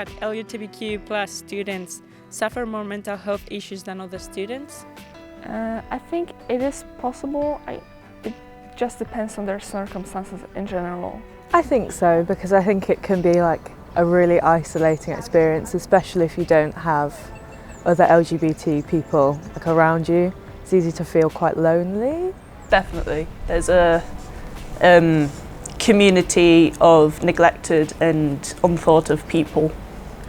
that LGBTQ plus students suffer more mental health issues than other students? I think it is possible. It just depends on their circumstances in general. I think so, because I think it can be like a really isolating experience, especially if you don't have other LGBT people like around you. It's easy to feel quite lonely. Definitely. There's a community of neglected and unthought of people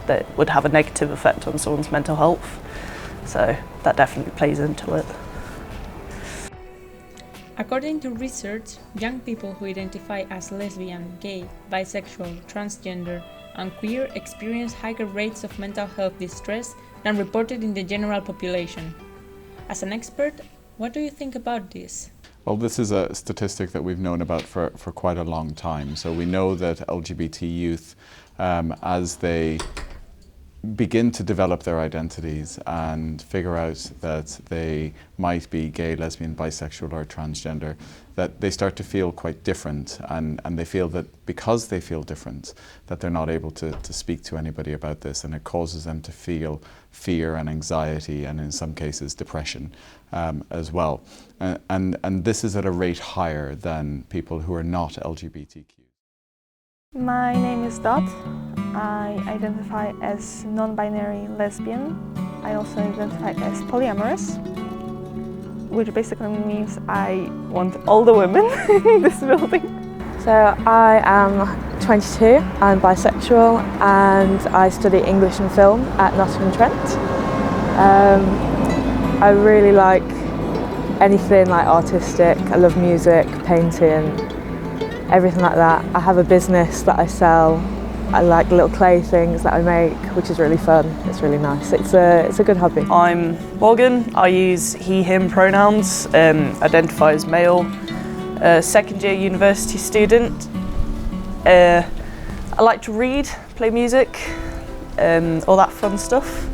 that would have a negative effect on someone's mental health. So that definitely plays into it. According to research, young people who identify as lesbian, gay, bisexual, transgender, and queer experience higher rates of mental health distress than reported in the general population. As an expert, what do you think about this? Well, this is a statistic that we've known about for quite a long time. So we know that LGBT youth, as they begin to develop their identities and figure out that they might be gay, lesbian, bisexual or transgender, that they start to feel quite different, and they feel that because they feel different that they're not able to speak to anybody about this, and it causes them to feel fear and anxiety and in some cases depression as well. And this is at a rate higher than people who are not LGBTQ. My name is Dot. I identify as non-binary lesbian. I also identify as polyamorous, which basically means I want all the women in this building. So I am 22, I'm bisexual, and I study English and film at Nottingham-Trent. I really like anything like artistic. I love music, painting, everything like that. I have a business that I sell. I like little clay things that I make, which is really fun. It's really nice. It's a good hobby. I'm Morgan. I use he, him pronouns, identify as male, second year university student. I like to read, play music, all that fun stuff.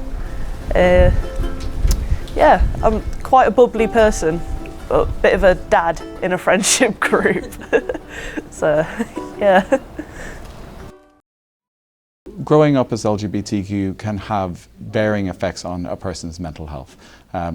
Yeah, I'm quite a bubbly person, but a bit of a dad in a friendship group. So, yeah. Growing up as LGBTQ can have varying effects on a person's mental health.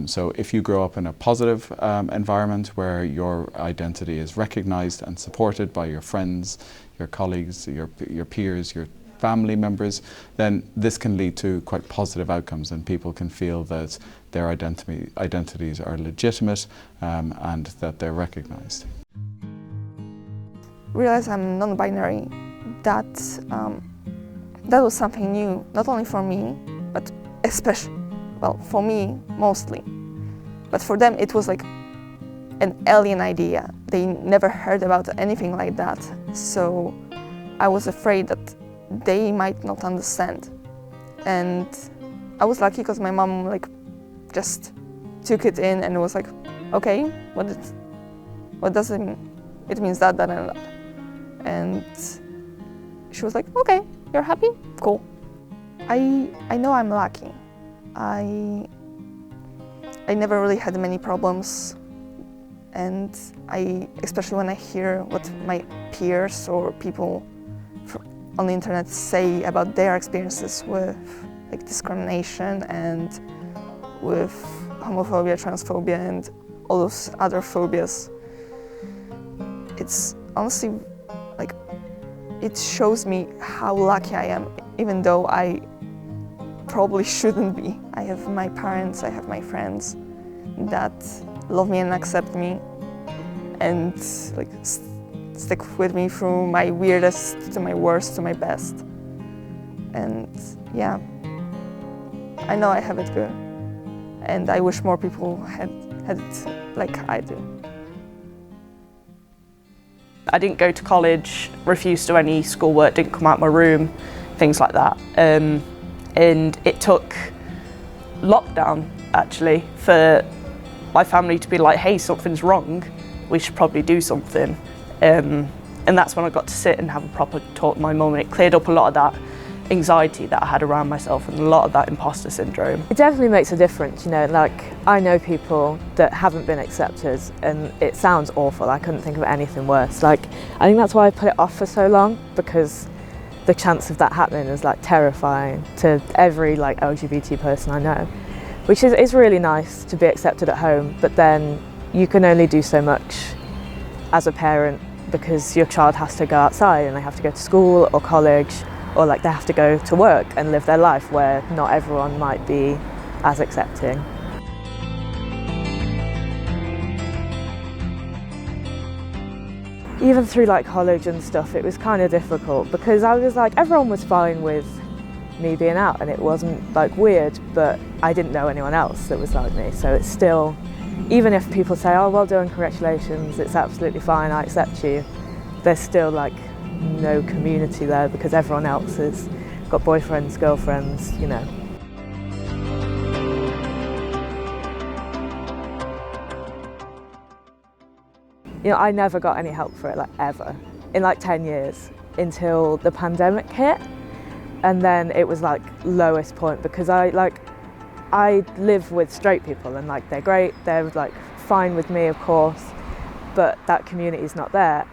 So if you grow up in a positive environment where your identity is recognised and supported by your friends, your colleagues, your peers, your family members, then this can lead to quite positive outcomes, and people can feel that their identities are legitimate and that they're recognised. Realize I'm non-binary. That was something new, not only for me, but especially, well, for me mostly. But for them it was like an alien idea. They never heard about anything like that. So I was afraid that they might not understand. And I was lucky because my mom just took it in and was like, okay, what does it mean? It means that and that. And she was like, okay, you're happy? Cool. I know I'm lucky. I never really had many problems, and especially when I hear what my peers or people on the internet say about their experiences with discrimination and with homophobia, transphobia, and all those other phobias, it's honestly it shows me how lucky I am, even though I probably shouldn't be. I have my parents, I have my friends that love me and accept me and stick with me through my weirdest to my worst to my best. And yeah, I know I have it good, and I wish more people had it like I do. I didn't go to college, refused to do any schoolwork, didn't come out of my room, things like that. And it took lockdown, actually, for my family to be like, hey, something's wrong, we should probably do something. And that's when I got to sit and have a proper talk with my mum, and it cleared up a lot of that anxiety that I had around myself and a lot of that imposter syndrome. It definitely makes a difference, you know, I know people that haven't been accepted and it sounds awful. I couldn't think of anything worse. I think that's why I put it off for so long, because the chance of that happening is like terrifying to every like LGBT person I know, which is really nice to be accepted at home, but then you can only do so much as a parent because your child has to go outside and they have to go to school or college, or like they have to go to work and live their life where not everyone might be as accepting. Even through like college and stuff, it was kind of difficult because I was like, everyone was fine with me being out and it wasn't like weird, but I didn't know anyone else that was like me. So it's still, even if people say, oh, well done, congratulations, it's absolutely fine, I accept you, there's still like no community there because everyone else has got boyfriends, girlfriends, you know. You know, I never got any help for it, like ever, in like 10 years, until the pandemic hit. And then it was like lowest point because I live with straight people and like they're great, they're like fine with me, of course, but that community is not there.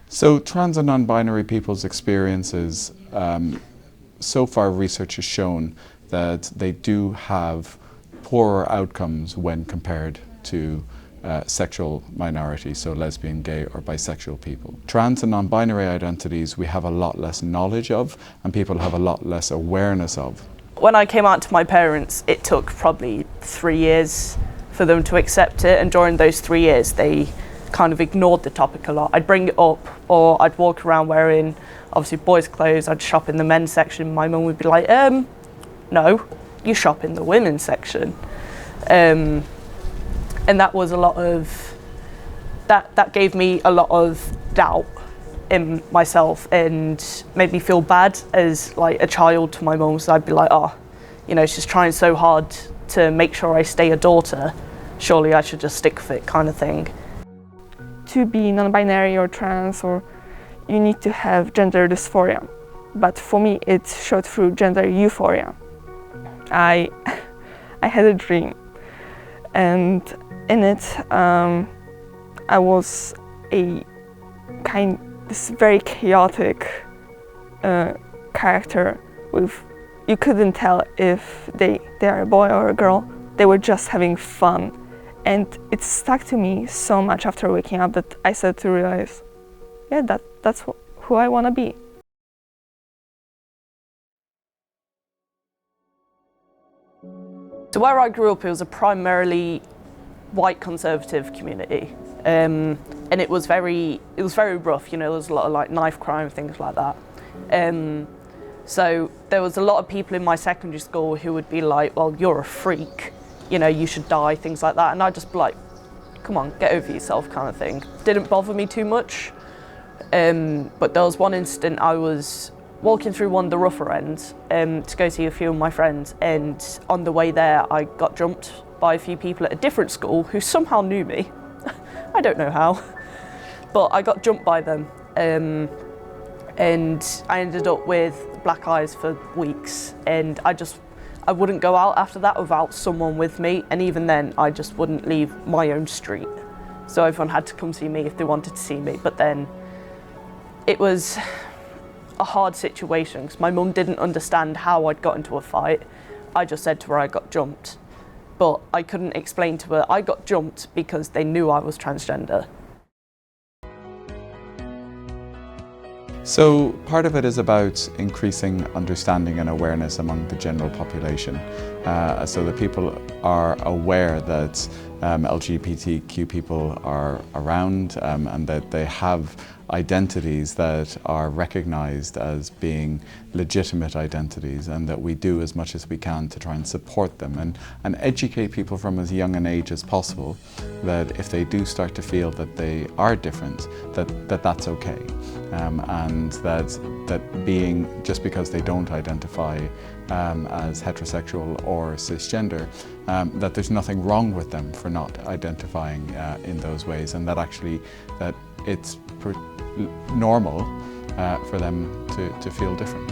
So trans and non-binary people's experiences, so far research has shown that they do have poorer outcomes when compared to sexual minorities, so lesbian, gay or bisexual people. Trans and non-binary identities we have a lot less knowledge of and people have a lot less awareness of. When I came out to my parents, it took probably 3 years for them to accept it, and during those 3 years they kind of ignored the topic a lot. I'd bring it up or I'd walk around wearing obviously boys' clothes, I'd shop in the men's section, my mum would be like, no, you shop in the women's section. And that was a lot of, that gave me a lot of doubt in myself and made me feel bad as like a child to my mum. So I'd be like, oh, you know, she's trying so hard to make sure I stay a daughter, surely I should just stick with it, kind of thing. To be non-binary or trans, or you need to have gender dysphoria. But for me, it showed through gender euphoria. I had a dream, and in it, I was this very chaotic character with, you couldn't tell if they are a boy or a girl. They were just having fun. And it stuck to me so much after waking up that I started to realize, yeah, that's who I want to be. So where I grew up, it was a primarily white conservative community, and it was very rough. You know, there was a lot of like knife crime, things like that. So there was a lot of people in my secondary school who would be like, well, you're a freak, you know, you should die, things like that. And I'd just be like, come on, get over yourself, kind of thing. Didn't bother me too much. But there was one instant I was walking through one of the rougher ends to go see a few of my friends, and on the way there I got jumped by a few people at a different school who somehow knew me. I don't know how, but I got jumped by them, and I ended up with black eyes for weeks, and I wouldn't go out after that without someone with me, and even then I just wouldn't leave my own street. So everyone had to come see me if they wanted to see me, but then it was a hard situation because my mum didn't understand how I'd got into a fight. I just said to her I got jumped, but I couldn't explain to her I got jumped because they knew I was transgender. So part of it is about increasing understanding and awareness among the general population, so that people are aware that LGBTQ people are around and that they have identities that are recognised as being legitimate identities, and that we do as much as we can to try and support them and educate people from as young an age as possible that if they do start to feel that they are different, that's okay, and that being, just because they don't identify as heterosexual or cisgender, that there's nothing wrong with them for not identifying in those ways, and that actually that it's normal for them to feel different.